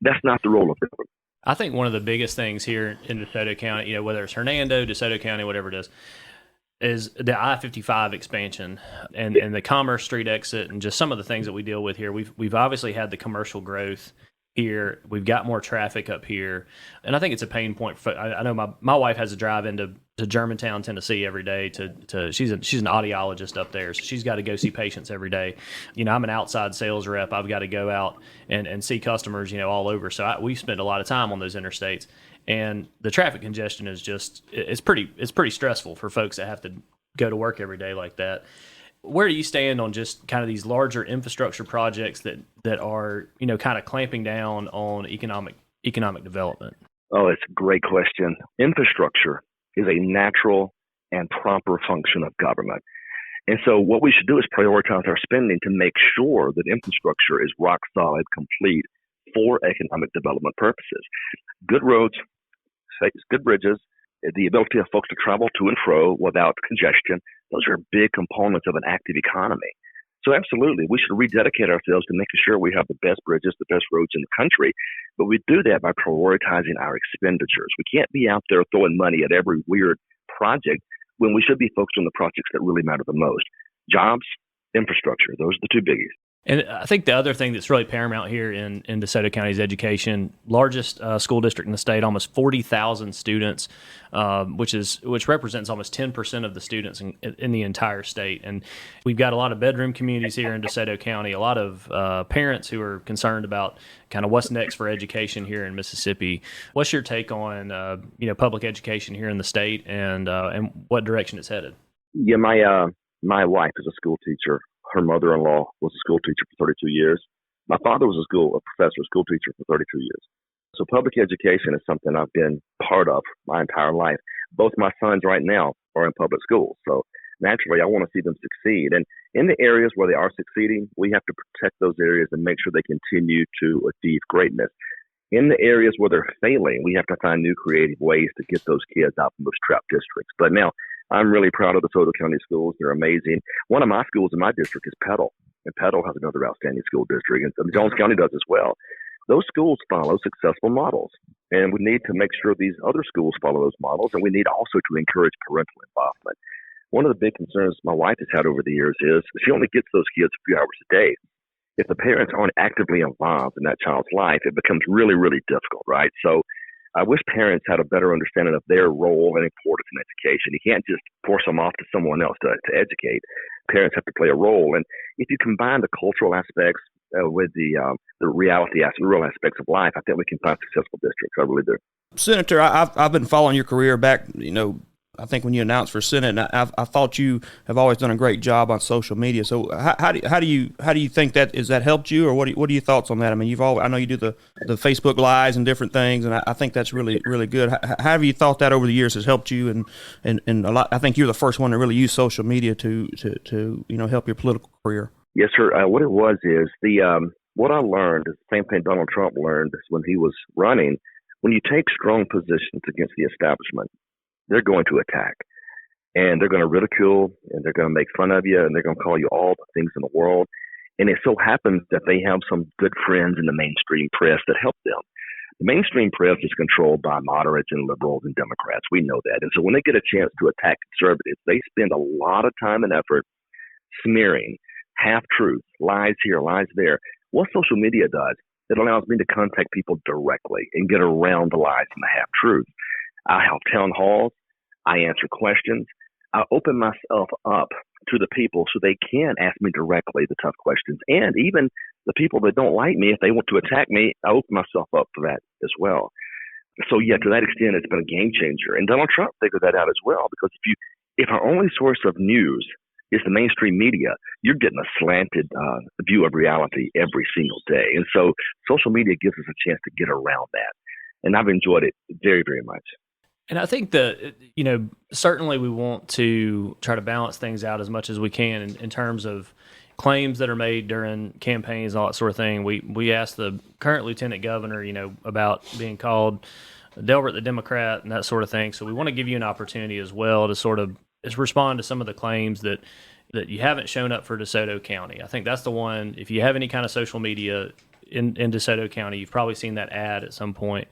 That's not the role of government. I think one of the biggest things here in DeSoto County, whether it's Hernando, DeSoto County, whatever it is the I-55 expansion and the Commerce Street exit and just some of the things that we deal with here. We've obviously had the commercial growth here. We've got more traffic up here, and I think it's a pain point. I know my wife has to drive into Germantown, Tennessee every day she's an audiologist up there, so she's got to go see patients every day. I'm an outside sales rep. I've got to go out and see customers, all over. So we spend a lot of time on those interstates, and the traffic congestion is it's pretty stressful for folks that have to go to work every day like that. Where do you stand on just kind of these larger infrastructure projects that are, kind of clamping down on economic development? Oh, it's a great question. Infrastructure is a natural and proper function of government. And so what we should do is prioritize our spending to make sure that infrastructure is rock solid, complete for economic development purposes. Good roads, good bridges, the ability of folks to travel to and fro without congestion, those are big components of an active economy. So absolutely, we should rededicate ourselves to making sure we have the best bridges, the best roads in the country. But we do that by prioritizing our expenditures. We can't be out there throwing money at every weird project when we should be focused on the projects that really matter the most. Jobs, infrastructure, those are the two biggies. And I think the other thing that's really paramount here in DeSoto County is education. Largest school district in the state, almost 40,000 students, which represents almost 10% of the students in the entire state. And we've got a lot of bedroom communities here in DeSoto County, a lot of parents who are concerned about kind of what's next for education here in Mississippi. What's your take on public education here in the state and what direction it's headed? Yeah, my wife is a school teacher. Her mother-in-law was a school teacher for 32 years. My father was a professor, school teacher for 32 years. So public education is something I've been part of my entire life. Both my sons right now are in public schools. So naturally, I want to see them succeed. And in the areas where they are succeeding, we have to protect those areas and make sure they continue to achieve greatness. In the areas where they're failing, we have to find new creative ways to get those kids out from those trapped districts. But now, I'm really proud of the DeSoto County schools. They're amazing. One of my schools in my district is Petal, and Petal has another outstanding school district, and Jones County does as well. Those schools follow successful models, and we need to make sure these other schools follow those models, and we need also to encourage parental involvement. One of the big concerns my wife has had over the years is she only gets those kids a few hours a day. If the parents aren't actively involved in that child's life, it becomes really, really difficult, right? So I wish parents had a better understanding of their role and importance in education. You can't just force them off to someone else to educate. Parents have to play a role. And if you combine the cultural aspects with the real aspects of life, I think we can find successful districts. I really do. Senator, I've been following your career back, I think when you announced for Senate, and I thought you have always done a great job on social media. So how do you think that is that helped you, or what are your thoughts on that? I mean, I know you do the Facebook Lives and different things, and I think that's really, really good. How have you thought that over the years has helped you, and a lot? I think you're the first one to really use social media to help your political career. Yes, sir. What it was is what I learned is the same thing Donald Trump learned when he was running. When you take strong positions against the establishment, they're going to attack, and they're going to ridicule, and they're going to make fun of you, and they're going to call you all the things in the world. And it so happens that they have some good friends in the mainstream press that help them. The mainstream press is controlled by moderates and liberals and Democrats. We know that. And so when they get a chance to attack conservatives, they spend a lot of time and effort smearing, half-truths, lies here, lies there. What social media does, it allows me to contact people directly and get around the lies and the half-truths. I have town halls. I answer questions. I open myself up to the people so they can ask me directly the tough questions. And even the people that don't like me, if they want to attack me, I open myself up for that as well. So yeah, to that extent, it's been a game changer. And Donald Trump figured that out as well, because if our only source of news is the mainstream media, you're getting a slanted view of reality every single day. And so social media gives us a chance to get around that. And I've enjoyed it very, very much. And I think that, certainly we want to try to balance things out as much as we can in terms of claims that are made during campaigns and all that sort of thing. We asked the current lieutenant governor, about being called Delbert the Democrat and that sort of thing. So we want to give you an opportunity as well to sort of respond to some of the claims that you haven't shown up for DeSoto County. I think that's the one. If you have any kind of social media in DeSoto County, you've probably seen that ad at some point.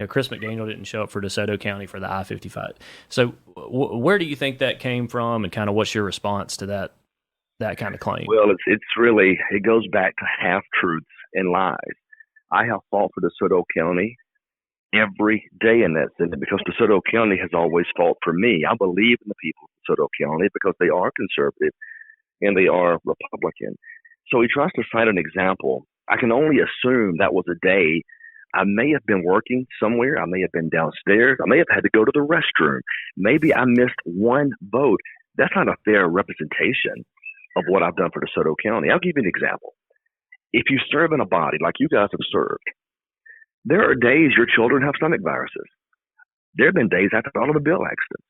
Chris McDaniel didn't show up for DeSoto County for the I-55. So where do you think that came from, and kind of what's your response to that kind of claim? Well, it goes back to half-truths and lies. I have fought for DeSoto County every day in that Senate because DeSoto County has always fought for me. I believe in the people of DeSoto County because they are conservative and they are Republican. So he tries to cite an example. I can only assume that was a day I may have been working somewhere. I may have been downstairs. I may have had to go to the restroom. Maybe I missed one vote. That's not a fair representation of what I've done for DeSoto County. I'll give you an example. If you serve in a body like you guys have served, there are days your children have stomach viruses. There have been days after all of the bill accidents.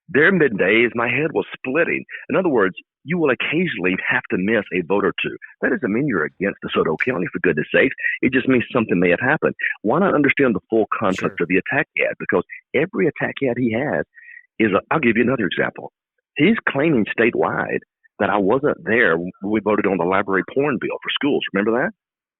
There have been days my head was splitting. In other words, you will occasionally have to miss a vote or two. That doesn't mean you're against DeSoto County, for goodness sakes. It just means something may have happened. Why not understand the full context of the attack ad? Because every attack ad he has I'll give you another example. He's claiming statewide that I wasn't there when we voted on the library porn bill for schools. Remember that?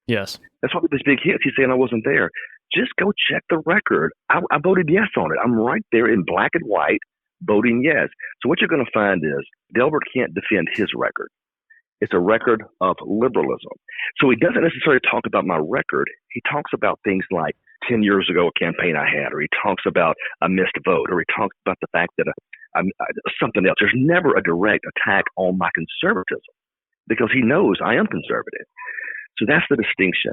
Yes. That's one of his big hits. He's saying I wasn't there. Just go check the record. I voted yes on it. I'm right there in black and white voting yes. So what you're going to find is Delbert can't defend his record. It's a record of liberalism. So he doesn't necessarily talk about my record. He talks about things like 10 years ago, a campaign I had, or he talks about a missed vote, or he talks about the fact that something else. There's never a direct attack on my conservatism because he knows I am conservative. So that's the distinction.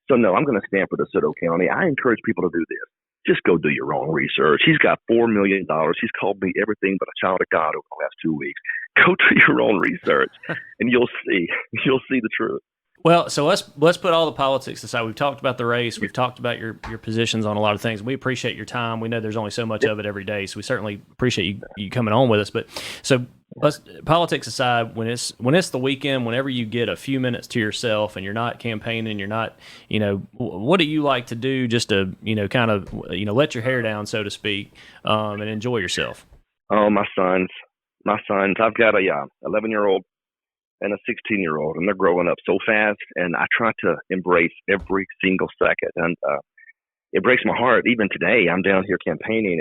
So no, I'm going to stand for DeSoto County. I encourage people to do this. Just go do your own research. He's got $4 million. He's called me everything but a child of God over the last 2 weeks. Go do your own research, and you'll see the truth. Well, so let's put all the politics aside. We've talked about the race. We've talked about your positions on a lot of things. We appreciate your time. We know there's only so much of it every day, so we certainly appreciate you coming on with us. But so politics aside, when it's the weekend, whenever you get a few minutes to yourself and you're not campaigning, you're not, what do you like to do just to, kind of, let your hair down, so to speak, and enjoy yourself? Oh, my sons. I've got a 11-year-old and a 16-year-old, and they're growing up so fast, and I try to embrace every single second. And it breaks my heart. Even today, I'm down here campaigning,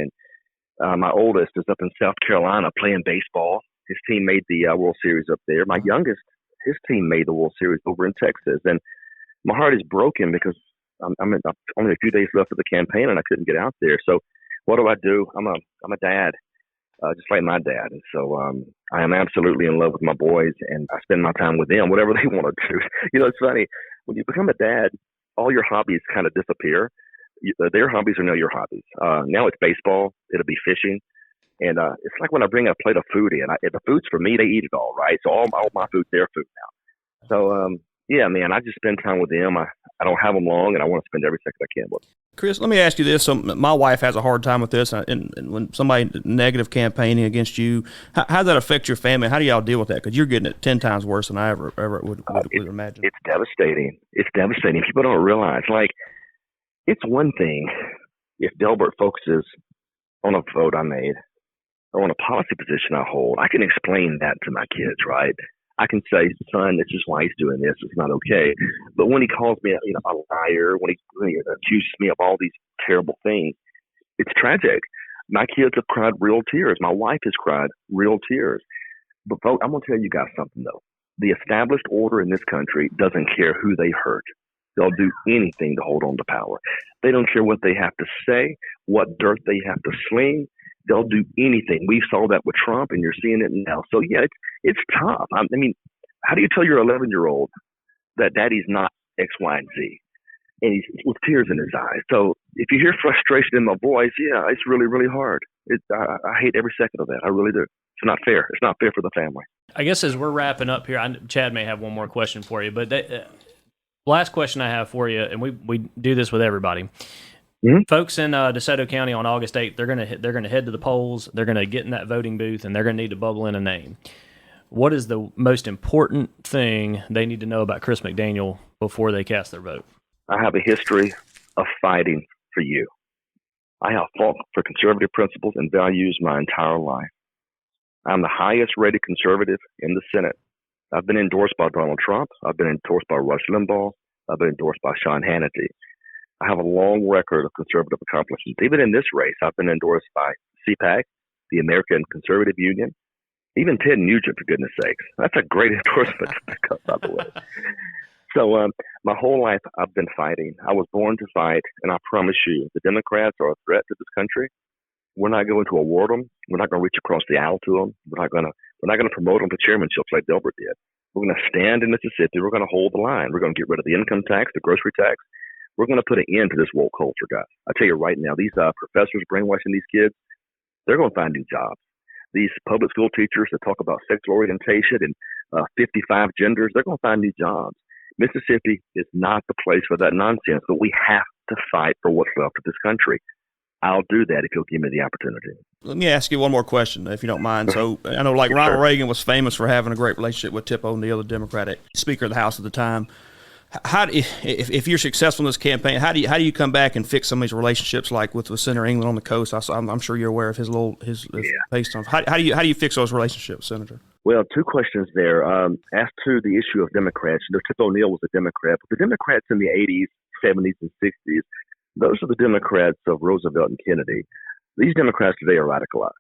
and my oldest is up in South Carolina playing baseball. His team made the World Series up there. My youngest, his team made the World Series over in Texas. And my heart is broken because I'm only a few days left of the campaign, and I couldn't get out there. So what do? I'm a dad. Just like my dad. And so I am absolutely in love with my boys, and I spend my time with them, whatever they want to do. It's funny. When you become a dad, all your hobbies kind of disappear. Their hobbies are now your hobbies. Now it's baseball. It'll be fishing. And it's like when I bring a plate of food in. If the food's for me, they eat it all, right? So all my food's their food now. So, yeah, man, I just spend time with them. I don't have them long, and I want to spend every second I can with them. Chris, let me ask you this. So my wife has a hard time with this, and when somebody negative campaigning against you, how does that affect your family? How do y'all deal with that? Because you're getting it 10 times worse than I ever would imagine. It's devastating. People don't realize, it's one thing if Delbert focuses on a vote I made or on a policy position I hold. I can explain that to my kids, right? I can say, son, this is why he's doing this. It's not okay. But when he calls me a liar, when he accuses me of all these terrible things, it's tragic. My kids have cried real tears. My wife has cried real tears. But, folks, I'm going to tell you guys something, though. The established order in this country doesn't care who they hurt. They'll do anything to hold on to power. They don't care what they have to say, what dirt they have to sling. They'll do anything. We saw that with Trump, and you're seeing it now. So yeah, it's tough. I mean, how do you tell your 11-year-old that daddy's not X, Y, and Z? And he's with tears in his eyes. So if you hear frustration in my voice, yeah, it's really, really hard. I hate every second of that. I really do. It's not fair. It's not fair for the family. I guess as we're wrapping up here, Chad may have one more question for you, but last question I have for you, and we do this with everybody. Mm-hmm. Folks in DeSoto County on August 8th, they're gonna head to the polls. They're gonna get in that voting booth, and they're gonna need to bubble in a name. What is the most important thing they need to know about Chris McDaniel before they cast their vote? I have a history of fighting for you. I have fought for conservative principles and values my entire life. I'm the highest rated conservative in the Senate. I've been endorsed by Donald Trump. I've been endorsed by Rush Limbaugh. I've been endorsed by Sean Hannity. I have a long record of conservative accomplishments. Even in this race, I've been endorsed by CPAC, the American Conservative Union, even Ted Nugent, for goodness sakes. That's a great endorsement, by the way. So my whole life, I've been fighting. I was born to fight, and I promise you, the Democrats are a threat to this country. We're not going to award them. We're not going to reach across the aisle to them. We're not going to promote them to chairmanships like Delbert did. We're going to stand in Mississippi. We're going to hold the line. We're going to get rid of the income tax, the grocery tax. We're going to put an end to this woke culture, guys. I tell you right now, these professors brainwashing these kids, they're going to find new jobs. These public school teachers that talk about sexual orientation and 55 genders, they're going to find new jobs. Mississippi is not the place for that nonsense, but we have to fight for what's left of this country. I'll do that if you'll give me the opportunity. Let me ask you one more question, if you don't mind. So I know, like Ronald Reagan was famous for having a great relationship with Tip O'Neill, the Democratic Speaker of the House at the time. How do you, if you're successful in this campaign, how do you come back and fix some of these relationships, like with Senator England on the coast? I'm sure you're aware of his based on. How do you fix those relationships, Senator? Well, two questions there. As to the issue of Democrats, Tip O'Neill was a Democrat, but the Democrats in the 80s, 70s, and 60s, those are the Democrats of Roosevelt and Kennedy. These Democrats today are radicalized.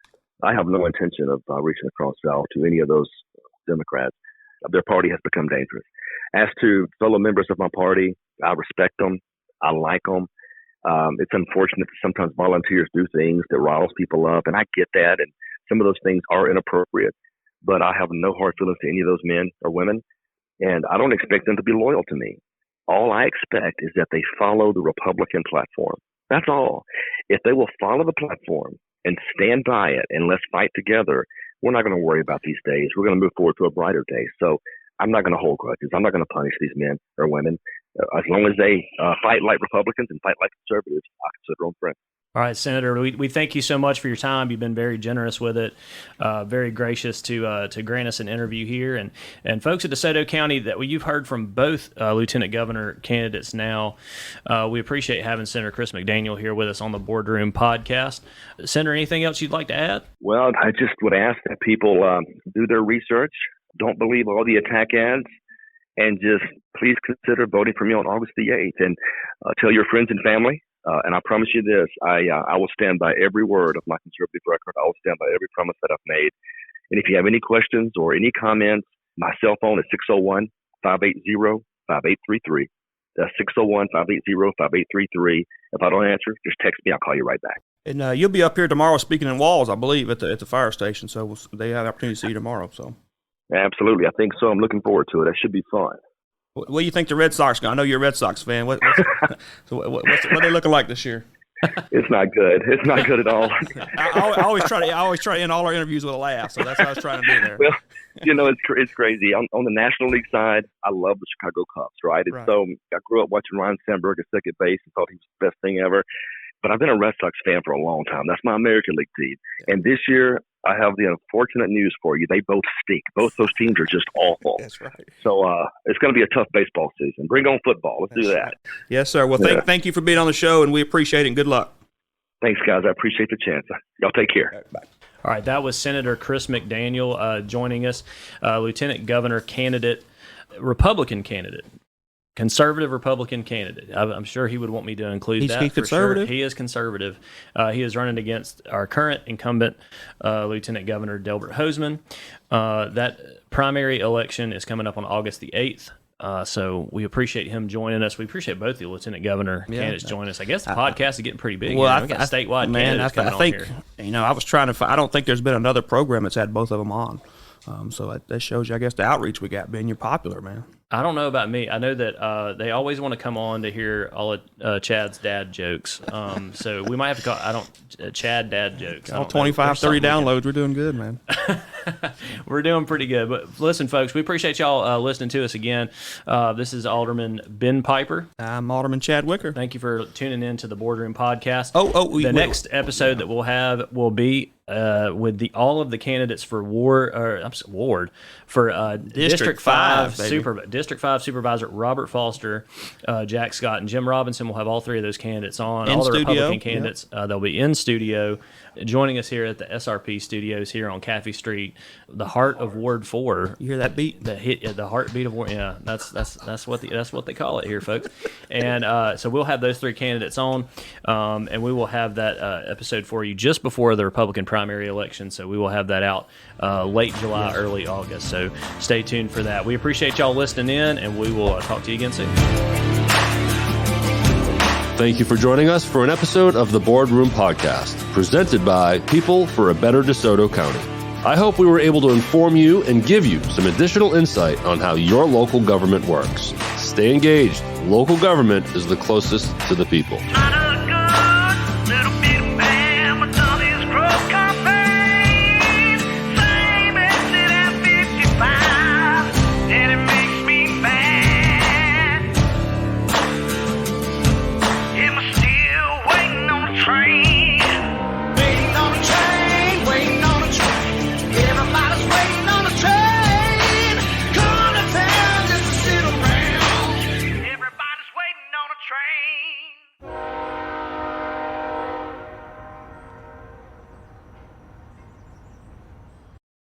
I have no intention of reaching across the aisle to any of those Democrats. Their party has become dangerous. As to fellow members of my party, I respect them. I like them. It's unfortunate that sometimes volunteers do things that riles people up, and I get that, and some of those things are inappropriate. But I have no hard feelings to any of those men or women, and I don't expect them to be loyal to me. All I expect is that they follow the Republican platform. That's all. If they will follow the platform and stand by it and let's fight together, we're not going to worry about these days. We're going to move forward to a brighter day. So I'm not going to hold grudges. I'm not going to punish these men or women. As long as they fight like Republicans and fight like conservatives, I consider them friends. All right, Senator, we thank you so much for your time. You've been very generous with it, very gracious to grant us an interview here. And folks at DeSoto County, that you've heard from both Lieutenant Governor candidates now. We appreciate having Senator Chris McDaniel here with us on the Boardroom Podcast. Senator, anything else you'd like to add? Well, I just would ask that people do their research. Don't believe all the attack ads. And just please consider voting for me on August the 8th. And tell your friends and family. And I promise you this, I will stand by every word of my conservative record. I will stand by every promise that I've made. And if you have any questions or any comments, my cell phone is 601-580-5833. That's 601-580-5833. If I don't answer, just text me. I'll call you right back. And you'll be up here tomorrow speaking in Walls, I believe, at the fire station. So they have the opportunity to see you tomorrow. So absolutely. I think so. I'm looking forward to it. That should be fun. What do you think the Red Sox got? I know you're a Red Sox fan. What are they looking like this year? It's not good. It's not good at all. I always try to end all our interviews with a laugh, so that's what I was trying to do there. Well, it's crazy. On the National League side, I love the Chicago Cubs, right? And so I grew up watching Ryan Sandberg at second base and thought he was the best thing ever. But I've been a Red Sox fan for a long time. That's my American League team. Yeah. And this year, I have the unfortunate news for you. They both stink. Both those teams are just awful. That's right. So it's going to be a tough baseball season. Bring on football. Let's do that. Right. Yes, sir. Well, thank you for being on the show, and we appreciate it, and good luck. Thanks, guys. I appreciate the chance. Y'all take care. All right, bye. All right, that was Senator Chris McDaniel joining us, Lieutenant Governor candidate, Republican candidate. Conservative Republican candidate. I'm sure he would want me to include that. He's conservative. Sure. He is conservative. He is running against our current incumbent, Lieutenant Governor Delbert Hosemann. That primary election is coming up on August the 8th. So we appreciate him joining us. We appreciate both the lieutenant governor candidates joining us. I guess the podcast is getting pretty big. Well, we got statewide candidates coming I think on here. you know, I was trying to. I don't think there's been another program that's had both of them on. So that shows you, I guess, the outreach we got, Ben. You're popular, man. I don't know about me. I know that they always want to come on to hear all of Chad's dad jokes. So we might have to call Chad dad jokes. All 25, 30 downloads. We're doing good, man. We're doing pretty good. But listen, folks, we appreciate y'all listening to us again. This is Alderman Ben Piper. I'm Alderman Chad Wicker. Thank you for tuning in to the Boardroom Podcast. The next episode that we'll have will be with all of the candidates for District 5 District 5 Supervisor Robert Foster, Jack Scott, and Jim Robinson. Will have all three of those candidates on. All the Republican candidates, they'll be in studio, joining us here at the SRP studios here on Caffey Street, the heart of Ward 4. You hear that beat? The heartbeat of Ward. Yeah, that's what they call it here, folks. And so we'll have those three candidates on, and we will have that episode for you just before the Republican primary election. So we will have that out late July, early August. So stay tuned for that. We appreciate y'all listening in, and we will talk to you again soon. Thank you for joining us for an episode of the Boardroom Podcast, presented by People for a Better DeSoto County. I hope we were able to inform you and give you some additional insight on how your local government works. Stay engaged. Local government is the closest to the people.